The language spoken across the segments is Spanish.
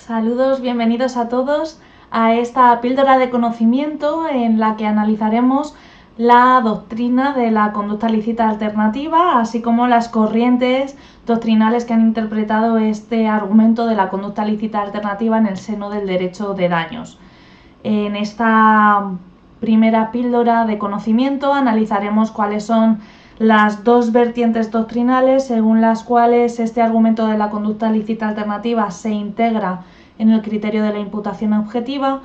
Saludos, bienvenidos a todos a esta píldora de conocimiento en la que analizaremos la doctrina de la conducta lícita alternativa, así como las corrientes doctrinales que han interpretado este argumento de la conducta lícita alternativa en el seno del derecho de daños. En esta primera píldora de conocimiento analizaremos cuáles son las dos vertientes doctrinales según las cuales este argumento de la conducta lícita alternativa se integra en el criterio de la imputación objetiva,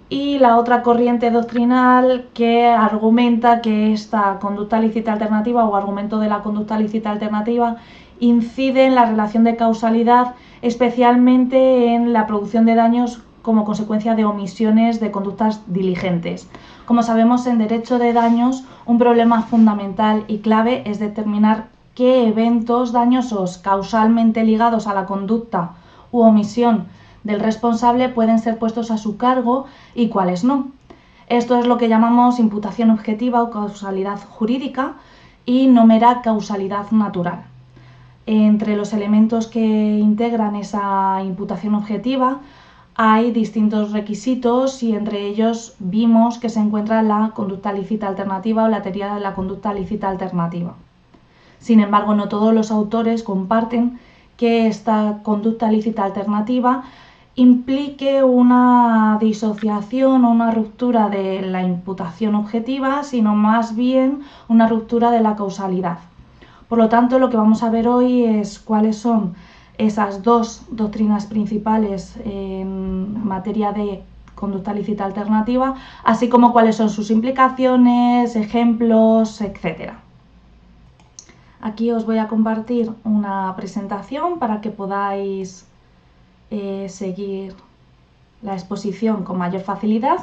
y la otra corriente doctrinal que argumenta que esta conducta lícita alternativa o argumento de la conducta lícita alternativa incide en la relación de causalidad, especialmente en la producción de daños como consecuencia de omisiones de conductas diligentes. Como sabemos, en derecho de daños, un problema fundamental y clave es determinar qué eventos dañosos causalmente ligados a la conducta u omisión del responsable pueden ser puestos a su cargo y cuáles no. Esto es lo que llamamos imputación objetiva o causalidad jurídica y no mera causalidad natural. Entre los elementos que integran esa imputación objetiva hay distintos requisitos y entre ellos vimos que se encuentra la conducta lícita alternativa o la teoría de la conducta lícita alternativa. Sin embargo, no todos los autores comparten que esta conducta lícita alternativa implique una disociación o una ruptura de la imputación objetiva, sino más bien una ruptura de la causalidad. Por lo tanto, lo que vamos a ver hoy es cuáles son esas dos doctrinas principales en materia de conducta lícita alternativa, así como cuáles son sus implicaciones, ejemplos, etc. Aquí os voy a compartir una presentación para que podáis seguir la exposición con mayor facilidad.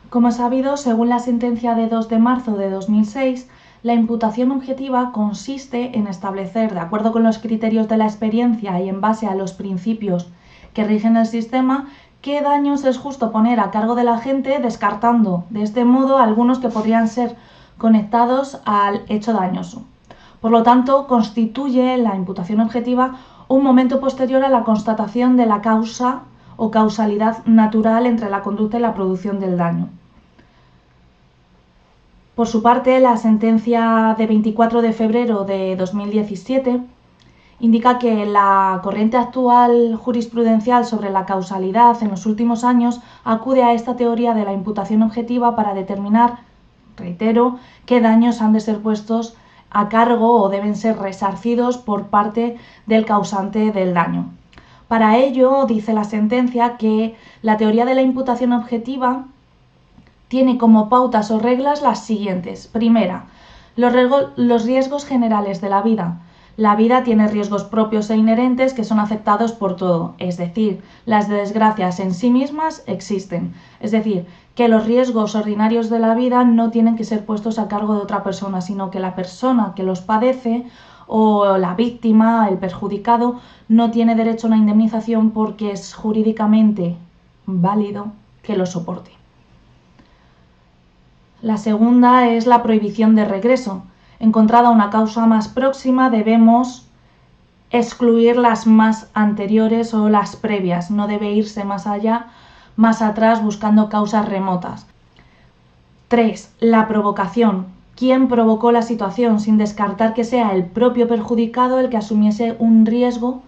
Como es sabido, según la sentencia de 2 de marzo de 2006, la imputación objetiva consiste en establecer, de acuerdo con los criterios de la experiencia y en base a los principios que rigen el sistema, qué daños es justo poner a cargo de la gente, descartando de este modo algunos que podrían ser conectados al hecho dañoso. Por lo tanto, constituye la imputación objetiva un momento posterior a la constatación de la causa o causalidad natural entre la conducta y la producción del daño. Por su parte, la sentencia de 24 de febrero de 2017 indica que la corriente actual jurisprudencial sobre la causalidad en los últimos años acude a esta teoría de la imputación objetiva para determinar, reitero, qué daños han de ser puestos a cargo o deben ser resarcidos por parte del causante del daño. Para ello, dice la sentencia que la teoría de la imputación objetiva tiene como pautas o reglas las siguientes. Primera, los riesgos generales de la vida. La vida tiene riesgos propios e inherentes que son aceptados por todo, es decir, las desgracias en sí mismas existen, es decir, que los riesgos ordinarios de la vida no tienen que ser puestos a cargo de otra persona, sino que la persona que los padece o la víctima, el perjudicado, no tiene derecho a una indemnización porque es jurídicamente válido que lo soporte. La segunda es la prohibición de regreso. Encontrada una causa más próxima, debemos excluir las más anteriores o las previas. No debe irse más allá, más atrás, buscando causas remotas. 3. La provocación. ¿Quién provocó la situación? Sin descartar que sea el propio perjudicado el que asumiese un riesgo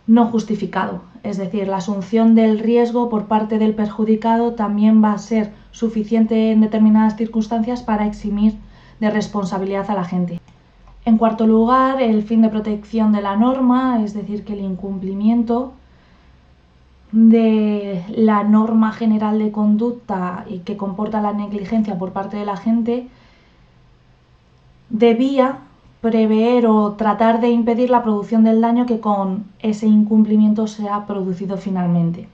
no justificado. Es decir, la asunción del riesgo por parte del perjudicado también va a ser suficiente en determinadas circunstancias para eximir de responsabilidad a la gente. En cuarto lugar, el fin de protección de la norma, es decir, que el incumplimiento de la norma general de conducta y que comporta la negligencia por parte de la gente debía prever o tratar de impedir la producción del daño que con ese incumplimiento se ha producido finalmente.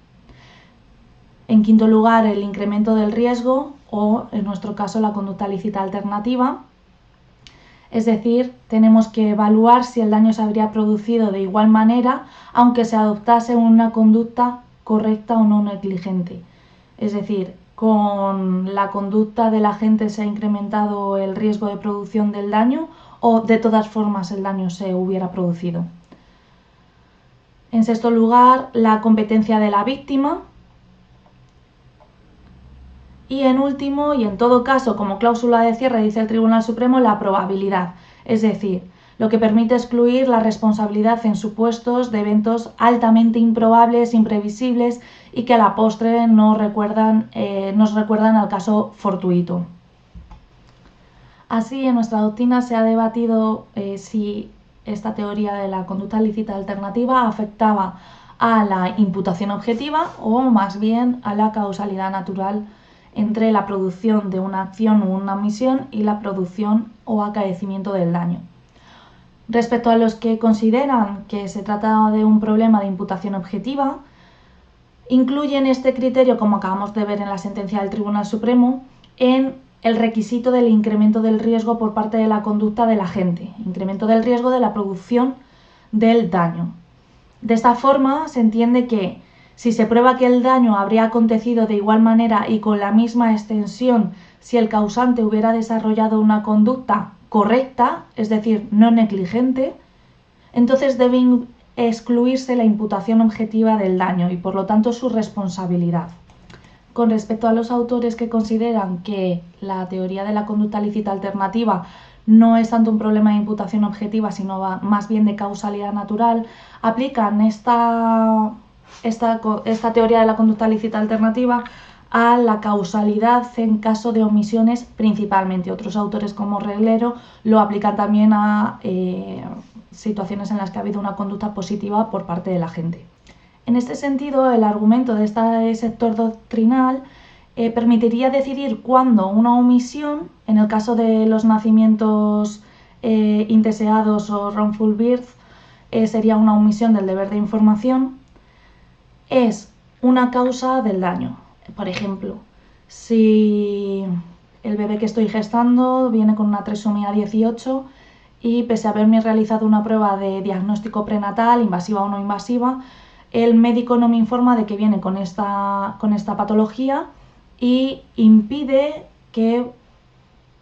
En quinto lugar, el incremento del riesgo o, en nuestro caso, la conducta lícita alternativa. Es decir, tenemos que evaluar si el daño se habría producido de igual manera, aunque se adoptase una conducta correcta o no negligente. Es decir, con la conducta de la gente se ha incrementado el riesgo de producción del daño o de todas formas el daño se hubiera producido. En sexto lugar, la competencia de la víctima. Y en último, y en todo caso, como cláusula de cierre, dice el Tribunal Supremo, la probabilidad, es decir, lo que permite excluir la responsabilidad en supuestos de eventos altamente improbables, imprevisibles y que a la postre nos recuerdan al caso fortuito. Así, en nuestra doctrina se ha debatido si esta teoría de la conducta lícita alternativa afectaba a la imputación objetiva o más bien a la causalidad natural entre la producción de una acción o una omisión y la producción o acaecimiento del daño. Respecto a los que consideran que se trata de un problema de imputación objetiva, incluyen este criterio, como acabamos de ver en la sentencia del Tribunal Supremo, en el requisito del incremento del riesgo por parte de la conducta del agente, incremento del riesgo de la producción del daño. De esta forma se entiende que si se prueba que el daño habría acontecido de igual manera y con la misma extensión si el causante hubiera desarrollado una conducta correcta, es decir, no negligente, entonces debe excluirse la imputación objetiva del daño y por lo tanto su responsabilidad. Con respecto a los autores que consideran que la teoría de la conducta lícita alternativa no es tanto un problema de imputación objetiva, sino más bien de causalidad natural, aplican esta teoría de la conducta lícita alternativa a la causalidad en caso de omisiones principalmente. Otros autores como Reglero lo aplican también a situaciones en las que ha habido una conducta positiva por parte del agente. En este sentido, el argumento de este sector doctrinal permitiría decidir cuándo una omisión, en el caso de los nacimientos indeseados o wrongful birth, sería una omisión del deber de información, es una causa del daño. Por ejemplo, si el bebé que estoy gestando viene con una trisomía 18 y pese a haberme realizado una prueba de diagnóstico prenatal, invasiva o no invasiva, el médico no me informa de que viene con esta patología y impide que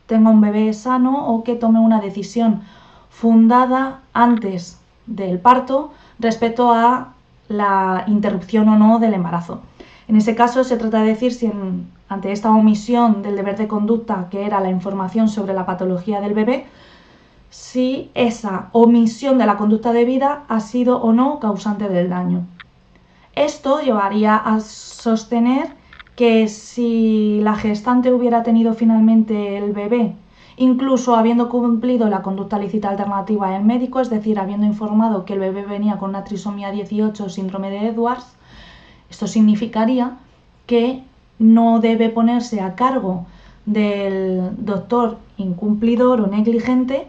tenga un bebé sano o que tome una decisión fundada antes del parto respecto a la interrupción o no del embarazo. En ese caso se trata de decir si ante esta omisión del deber de conducta, que era la información sobre la patología del bebé, si esa omisión de la conducta debida ha sido o no causante del daño. Esto llevaría a sostener que si la gestante hubiera tenido finalmente el bebé, incluso habiendo cumplido la conducta lícita alternativa del médico, es decir, habiendo informado que el bebé venía con una trisomía 18 o síndrome de Edwards, esto significaría que no debe ponerse a cargo del doctor incumplidor o negligente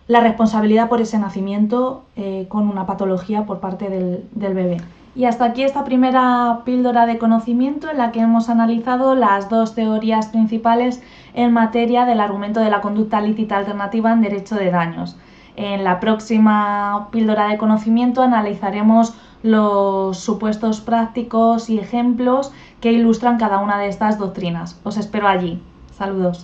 la responsabilidad por ese nacimiento con una patología por parte del bebé. Y hasta aquí esta primera píldora de conocimiento en la que hemos analizado las dos teorías principales en materia del argumento de la conducta lícita alternativa en derecho de daños. En la próxima píldora de conocimiento analizaremos los supuestos prácticos y ejemplos que ilustran cada una de estas doctrinas. Os espero allí. Saludos.